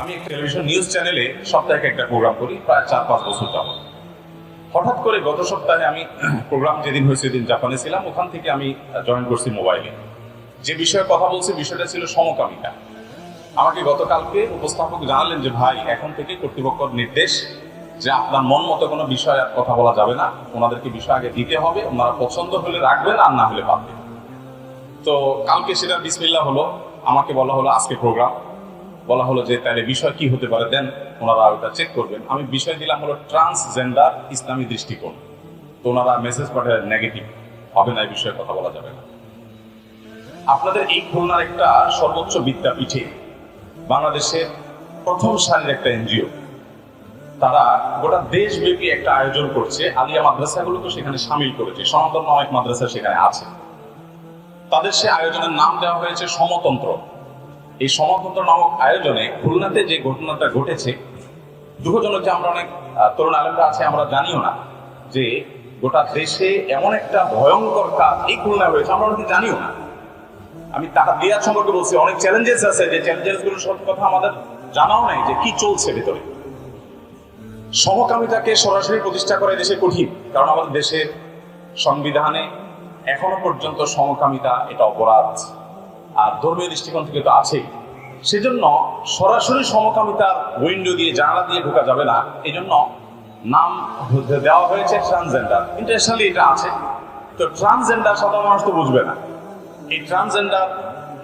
আমি একটা television news চ্যানেলে সপ্তাহে একটা প্রোগ্রাম করি প্রায় 4-5 বছর যাবত। হঠাৎ করে গত সপ্তাহে আমি প্রোগ্রাম যেদিন হয়েছে সেদিন জাপানে ছিলাম, ওখান থেকে আমি জয়েন করছি মোবাইলে। যে বিষয়ে কথা বলছি বিষয়টা ছিল সমকামিতা। আমাকে গতকালকে উপস্থাপক জানালেন যে ভাই, এখন থেকে কর্তৃপক্ষের নির্দেশ যে আপনার মন মতো কোনো বিষয় আর কথা বলা যাবে না, ওনাদেরকে বিষয় আগে দিতে হবে, ওনারা পছন্দ হলে রাখবেন আর না হলে বাদ দেবেন। তো কালকে সেটা বিসমিল্লাহ হলো, আমাকে বলা হলো আজকে প্রোগ্রাম, বলা হলো যে তাহলে বিষয় কি হতে পারে, দেন ওনারা ওটা চেক করবেন। আমি বিষয় দিলাম হলো ট্রান্সজেন্ডার ইসলামী দৃষ্টিকোণ। তো ওনারা মেসেজ পাঠালেন নেগেটিভ, হবে না, এই বিষয়ে কথা বলা যাবে না। আপনাদের এই খুলনার একটা সর্বোচ্চ বিদ্যাপীঠে বাংলাদেশের প্রথম সারির একটা এনজিও, তারা গোটা দেশব্যাপী একটা আয়োজন করছে। আলিয়া মাদ্রাসাগুলো তো সেখানে সামিল করেছে, সনাতন অনেক মাদ্রাসা সেখানে আছে। তাদের সে আয়োজনের নাম দেওয়া হয়েছে সমতন্ত্র। এই সমতন্ত্র নামক আয়োজনে খুলনাতে যে ঘটনাটা ঘটেছে, দুঃখজনক যে আমরা অনেক তরুণ আলেমরা আছে, আমরা জানিও না যে গোটা দেশে এমন একটা ভয়ঙ্কর কাজ এই খুলনায় হয়েছে, আমরা অনেকে জানিও না। আমি তাহাদিয়াত সম্পর্কে বলছি, অনেক চ্যালেঞ্জেস আছে, যে চ্যালেঞ্জেস গুলোর সব কথা আমাদের জানাও নাই যে কি চলছে ভেতরে। সমকামিতাকে সরাসরি প্রতিষ্ঠা করা দেশে কঠিন, কারণ আমাদের দেশের সংবিধানে এখনো পর্যন্ত সমকামিতা এটা অপরাধ, আর ধর্মীয় দৃষ্টিকোণ থেকে তো আছেই। সেজন্য সরাসরি সমকামিতার উইন্ডো দিয়ে, জানালা দিয়ে ঢোকা যাবে না। এই জন্য নাম দেওয়া হয়েছে ট্রান্সজেন্ডার। ইন্টারন্যাশনালি এটা আছে। তো ট্রান্সজেন্ডার সাধারণ মানুষ তো বুঝবে না। এই ট্রান্সজেন্ডার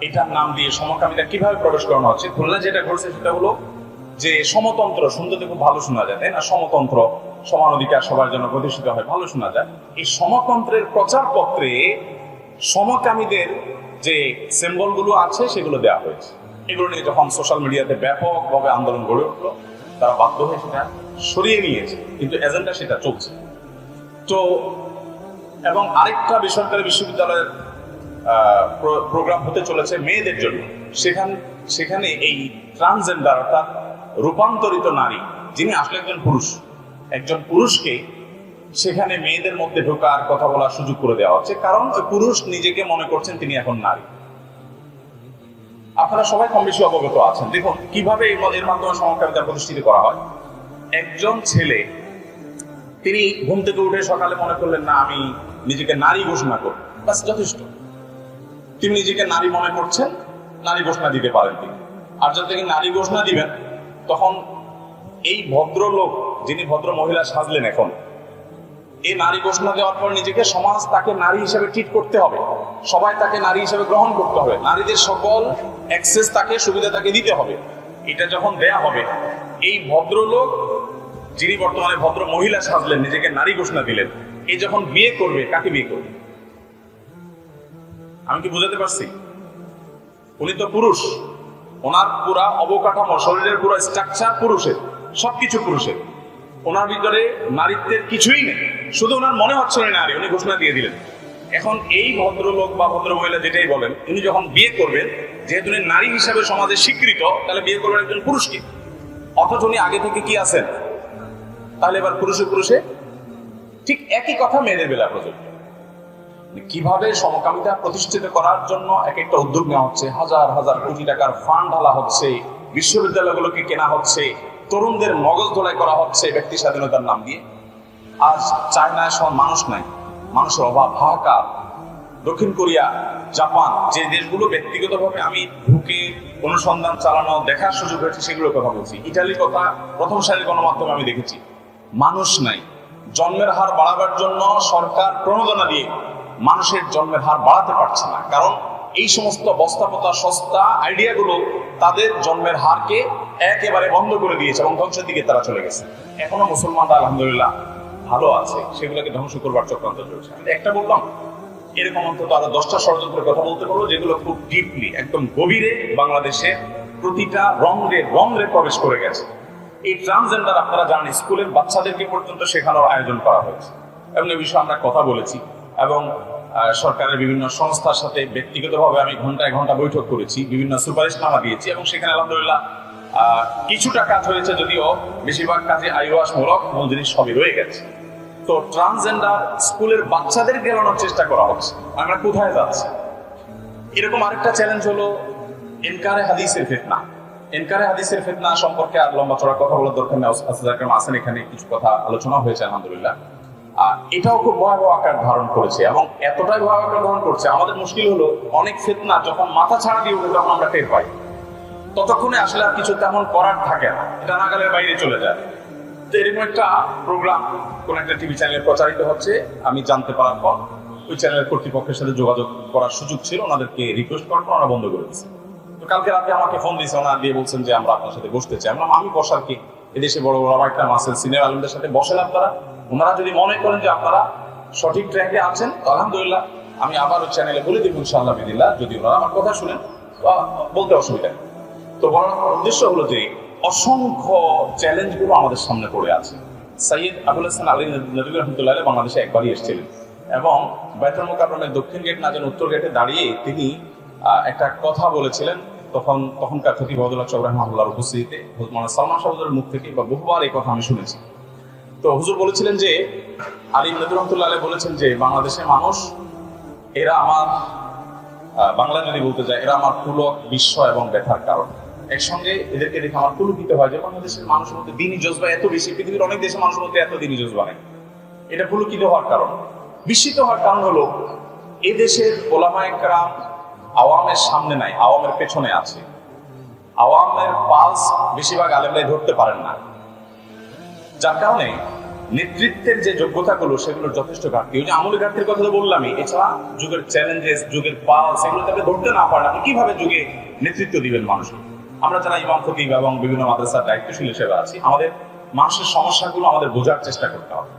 এটার নাম দিয়ে সমকামিতা কিভাবে প্রবেশ করানো হচ্ছে। খুলনা যেটা ঘটছে সেটা হলো যে সমতন্ত্র, শুনতে খুব ভালো শোনা যায়, তাই না? সমতন্ত্র, সমান অধিকার সবার জন্য প্রতিষ্ঠিত হয়, ভালো শোনা যায়। এই সমতন্ত্রের প্রচারপত্রে সমকামীদের যে সিম্বল গুলো আছে সেগুলো দেওয়া হয়েছে। এগুলো নিয়ে যখন সোশ্যাল মিডিয়াতে ব্যাপকভাবে আন্দোলন গড়ে উঠলো, তারা বাধ্য হয়ে সেটা সরিয়ে নিয়েছে, কিন্তু এজেন্ডা সেটা চলছে। তো এবং আরেকটা বেসরকারি বিশ্ববিদ্যালয়ের প্রোগ্রাম হতে চলেছে মেয়েদের জন্য। সেখানে এই ট্রান্সজেন্ডার অর্থাৎ রূপান্তরিত নারী, যিনি আসলে একজন পুরুষকে সেখানে মেয়েদের মধ্যে ঢোকার, কথা বলার সুযোগ করে দেওয়া হচ্ছে, কারণ ওই পুরুষ নিজেকে মনে করছেন তিনি এখন নারী। আপনারা সবাই কম বেশি অবগত আছেন। দেখুন কিভাবে এর মাধ্যমে সমকামিতা প্রতিষ্ঠিত করা হয়। একজন ছেলে, তিনি ঘুম থেকে উঠে সকালে মনে করলেন না আমি নিজেকে নারী ঘোষণা করব, বাস যথেষ্ট। তিনি নিজেকে নারী মনে করছেন, নারী ঘোষণা দিতে পারেন তিনি। আর যখন তিনি নারী ঘোষণা দিবেন, তখন এই ভদ্রলোক, যিনি ভদ্র মহিলা সাজলেন, এখন এই নারী ঘোষণা দেওয়ার পর নিজেকে সমাজ তাকে নারী হিসেবে ট্রিট করতে হবে, সবাই তাকে নারী হিসেবে গ্রহণ করতে হবে, নারীদের সকল অ্যাক্সেস তাকে, সুবিধা তাকে দিতে হবে। এটা যখন দেয়া হবে, এই ভদ্রলোক, যিনি বর্তমানে ভদ্র মহিলা সাজলেন, নিজেকে নারী ঘোষণা দিলেন, এই যখন বিয়ে করবে, কাকে বিয়ে করবে? আমি কি বুঝাতে পারছি? উনি তো পুরুষ, ওনার পুরা অবকাঠামো, শরীরের পুরো স্ট্রাকচার পুরুষের, সবকিছু পুরুষের, ওনার ভিতরে নারীত্বের কিছুই নেই, শুধু ওনার মনে হচ্ছে উনি নারী, উনি ঘোষণা দিয়ে দিলেন। এখন এই ভদ্রলোক বা ভদ্র মহিলা যেটাই বলেন, উনি যখন বিয়ে করবেন, যেহেতু উনি নারী হিসাবে সমাজে স্বীকৃত, তাহলে বিয়ে করবেন একজন পুরুষকে। অথচ উনি আগে থেকে কি আছেন? তাহলে এবার পুরুষে ঠিক একই কথা মেয়েদের বেলা প্রযোজ্য। কিভাবে সমকামিতা প্রতিষ্ঠিত করার জন্য এক একটা উদ্যোগ নেওয়া হচ্ছে, হাজার হাজার কোটি টাকার ফান্ড ঢালা হচ্ছে, বিশ্ববিদ্যালয়গুলোকে কেনা হচ্ছে, তরুণদের মগজ ধোলাই করা হচ্ছে ব্যক্তি স্বাধীনতার নাম দিয়ে। আজ চায়নায় সব মানুষ নাই, মানুষের অভাব, হাহাকার। দক্ষিণ কোরিয়া, জাপান, যে দেশগুলো ব্যক্তিগতভাবে আমি ঢুকে অনুসন্ধান চালানো, দেখার সুযোগ হয়েছে, সেগুলোর কথা বলছি। ইটালির কথা প্রথম সারির গণমাধ্যমে আমি দেখেছি। মানুষ নাই। জন্মের হার বাড়াবার জন্য সরকার প্রণোদনা দিয়ে মানুষের জন্মের হার বাড়াতে পারছে না, কারণ এই সমস্ত বস্তাপতা সস্তা আইডিয়াগুলো তাদের জন্মের হারকে একেবারে বন্ধ করে দিয়েছে এবং ধ্বংসের দিকে তারা চলে গেছে। এখনো মুসলমানরা আলহামদুলিল্লাহ ভালো আছে, সেগুলোকে ধ্বংস করবার চক্রান্ত চলছে। একটা বললাম, এরকম অন্তত আরো 10টা ষড়যন্ত্রের কথা বলতে পারবো, যেগুলো খুব ডিপলি, একদম গভীরে বাংলাদেশের প্রতিটা রন্ধ্রে প্রবেশ করে গেছে। এই ট্রান্সজেন্ডার আপনারা জানেন, স্কুলের বাচ্চাদেরকে পর্যন্ত শেখানোর আয়োজন করা হয়েছে, এবং এই বিষয়ে আমরা কথা বলেছি, এবং সরকারের বিভিন্ন সংস্থার সাথে ব্যক্তিগতভাবে আমি ঘন্টায় ঘন্টা বৈঠক করেছি, বিভিন্ন সুপারিশনামা দিয়েছি, এবং সেখানে আলহামদুলিল্লাহ কিছুটা কাজ হয়েছে, যদিও বেশিরভাগ কাজে আইওয়াসমূলক মূল জিনিস সবই রয়ে গেছে। তো ট্রান্সজেন্ডার স্কুলের বাচ্চাদের গেলানোর চেষ্টা করা হচ্ছে, আমরা কোথায় যাচ্ছি? এরকম আরেকটা চ্যালেঞ্জ হলো ইনকারে হাদিসের ফিতনা। ইনকারে হাদিসের ফিতনা সম্পর্কে আর লম্বা চড়া কথা বলার দরকার নেই, আসেন এখানে কিছু কথা আলোচনা হয়েছে আলহামদুলিল্লাহ। এটাও খুব ভয়াবহ আকার ধারণ করেছে এবং এতটাই ভয়াবহ আকার ধারণ করছে, আমাদের মুশকিল হলো অনেক ফিতনা যখন মাথা ছাড়া দিয়ে উঠে তখন আমরা টের পাই, ততক্ষণে আসলে আর কিছু তেমন করার থাকে না, এটা নাগালের বাইরে চলে যায়। তো এরকম একটা প্রোগ্রাম কোন একটা টিভি চ্যানেলে প্রচারিত হচ্ছে, আমি জানতে পারার পর ওই চ্যানেলের কর্তৃপক্ষের সাথে যোগাযোগ করার সুযোগ ছিল, ওনাদেরকে রিকোয়েস্ট করার পর ওরা বন্ধ করে দিচ্ছে। তো কালকে রাতে আমাকে ফোন দিয়েছে, ওনারা দিয়ে বলছেন যে আমরা আপনার সাথে বসতে চাই। আমি বসার কি, এদেশে বড় বড় একটা মাসেল সিনিয়র আলমদের সাথে বসেন আপনারা, ওনারা যদি মনে করেন যে আপনারা সঠিক ট্র্যাকে আছেন আলহামদুলিল্লাহ, আমি আবার ওই চ্যানেলে বলে দিব ইনশাআল্লাহ বিদিল্লাহ, যদি ওনারা আমার কথা শুনেন বলতে অসুবিধা নেই। তো বলার উদ্দেশ্য হলো যে অসংখ্য চ্যালেঞ্জগুলো আমাদের সামনে পড়ে আছে। সৈয়দ আবুল হাসান আলী নদভী রহমতুল্লাহ বাংলাদেশে একবারই এসেছিলেন এবং বাইতুল মুকাররমের দক্ষিণ গেট না যেন উত্তর গেটে দাঁড়িয়ে তিনি একটা কথা বলেছিলেন। তখনকার খতিব আব্দুল্লাহ চৌধুরী রাহিমাহুল্লাহর উপস্থিতিতে মানে সালমান শাহ হুজুরের মুখ থেকে বা বহুবার এই কথা আমি শুনেছি। তো হুজুর বলেছিলেন যে আলী নদভী রহমতুল্লাহ বলেছেন যে বাংলাদেশের মানুষ এরা আমার, বাংলা যদি বলতে যায়, এরা আমার পুলক বিস্ময় এবং ব্যথার কারণ। একসঙ্গে এদেরকে দেখে আমার পুলকিত হয় যে বাংলাদেশের মানুষের মধ্যে দিনী জজবা এত বেশি, পৃথিবীর অনেক দেশের মানুষের মধ্যে এত দিনী জজবা নেই। এটা পুলকিত হওয়ার কারণ, বিস্মিত হওয়ার কারণ হলো এদেশের ওলামায়ে কেরাম আওয়ামের সামনে নাই, আওয়ামের পেছনে আছে। আওয়ামের পালস বেশিরভাগ আলেমরাই ধরতে পারেন না, যার কারণে নেতৃত্বের যে যোগ্যতাগুলো সেগুলোর যথেষ্ট ঘাটতি। ওই যে আমলের ঘাটতির কথা তো বললামই, এছাড়া যুগের চ্যালেঞ্জেস, যুগের পালস, এগুলো আপনি ধরতে না পারেন, আপনি কিভাবে যুগে নেতৃত্ব দিবেন মানুষকে? আমরা যারা ইমাম খতিব এবং বিভিন্ন মাদ্রাসার দায়িত্বশীল হিসেবে আছি, আমাদের মানুষের সমস্যাগুলো আমাদের বোঝার চেষ্টা করতে হবে।